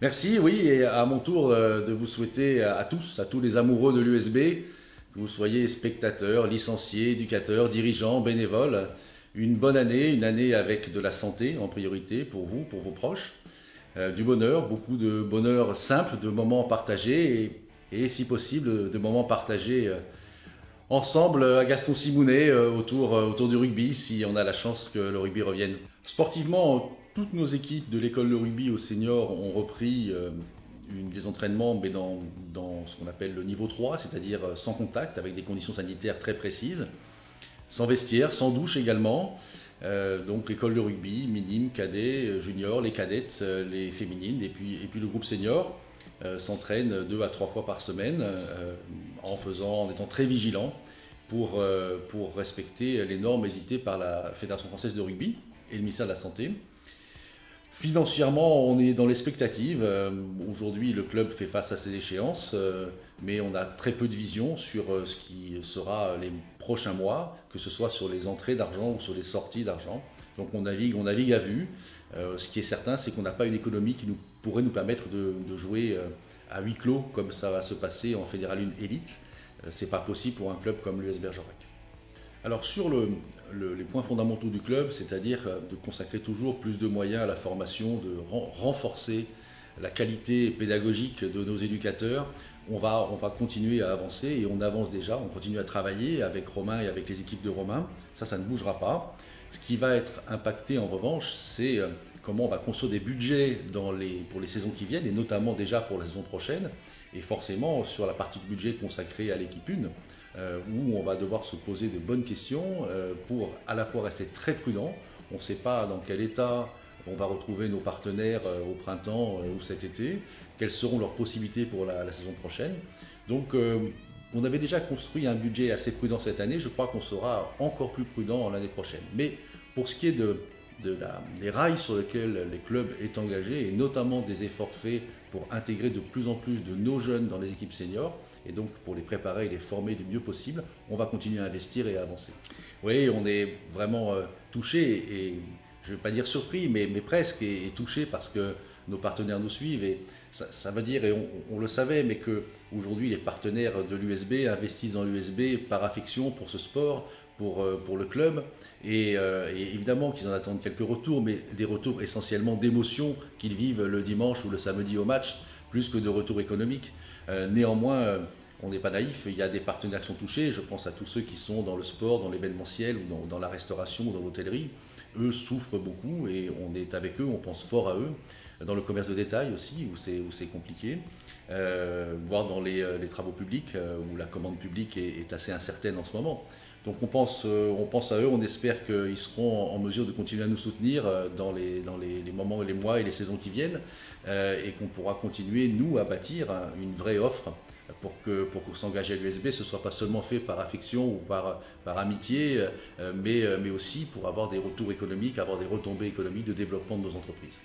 Merci, oui, et à mon tour de vous souhaiter à tous, à tous les amoureux de l'USB, que vous soyez spectateurs, licenciés, éducateurs, dirigeants, bénévoles, une année avec de la santé en priorité pour vous, pour vos proches, du bonheur, beaucoup de bonheur simple, de moments partagés et si possible de moments partagés ensemble à Gaston Simounet autour du rugby si on a la chance que le rugby revienne. Sportivement, toutes nos équipes de l'école de rugby aux seniors ont repris des entraînements mais dans ce qu'on appelle le niveau 3, c'est-à-dire sans contact, avec des conditions sanitaires très précises, sans vestiaire, sans douche également. Donc l'école de rugby, minime, cadet, junior, les cadettes, les féminines et puis le groupe senior s'entraîne 2 à 3 fois par semaine en étant très vigilant pour respecter les normes éditées par la Fédération française de rugby et le ministère de la Santé. Financièrement, on est dans l'expectative. Aujourd'hui, le club fait face à ses échéances, mais on a très peu de vision sur ce qui sera les prochains mois, que ce soit sur les entrées d'argent ou sur les sorties d'argent. Donc on navigue à vue. Ce qui est certain, c'est qu'on n'a pas une économie qui pourrait nous permettre de jouer à huis clos comme ça va se passer en Fédéral 1 Élite. C'est pas possible pour un club comme l'US Bergerac. Alors sur les points fondamentaux du club, c'est-à-dire de consacrer toujours plus de moyens à la formation, de renforcer la qualité pédagogique de nos éducateurs, on va continuer à avancer et on avance déjà, on continue à travailler avec Romain et avec les équipes de Romain, ça ne bougera pas. Ce qui va être impacté en revanche, c'est comment on va construire des budgets pour les saisons qui viennent et notamment déjà pour la saison prochaine et forcément sur la partie de budget consacrée à l'équipe 1. Où on va devoir se poser de bonnes questions pour à la fois rester très prudent. On ne sait pas dans quel état on va retrouver nos partenaires au printemps ou cet été, quelles seront leurs possibilités pour la saison prochaine. Donc on avait déjà construit un budget assez prudent cette année, je crois qu'on sera encore plus prudent l'année prochaine. Mais pour ce qui est des rails sur lesquels les clubs est engagé et notamment des efforts faits pour intégrer de plus en plus de nos jeunes dans les équipes seniors, et donc pour les préparer et les former du mieux possible, on va continuer à investir et à avancer. Oui, on est vraiment touché et je ne vais pas dire surpris, mais presque et touché parce que nos partenaires nous suivent et ça veut dire, et on le savait, mais qu'aujourd'hui les partenaires de l'USB investissent dans l'USB par affection pour ce sport, pour le club et évidemment qu'ils en attendent quelques retours, mais des retours essentiellement d'émotion qu'ils vivent le dimanche ou le samedi au match, plus que de retours économiques. Néanmoins, on n'est pas naïf, il y a des partenaires qui sont touchés, je pense à tous ceux qui sont dans le sport, dans l'événementiel, ou dans la restauration, ou dans l'hôtellerie. Eux souffrent beaucoup et on est avec eux, on pense fort à eux. Dans le commerce de détail aussi, où c'est compliqué, voire dans les travaux publics, où la commande publique est assez incertaine en ce moment. Donc on pense à eux, on espère qu'ils seront en mesure de continuer à nous soutenir dans les moments, les mois et les saisons qui viennent, et qu'on pourra continuer, nous, à bâtir une vraie offre pour s'engager à l'USB, ce ne soit pas seulement fait par affection ou par amitié, mais aussi pour avoir des retours économiques, avoir des retombées économiques de développement de nos entreprises.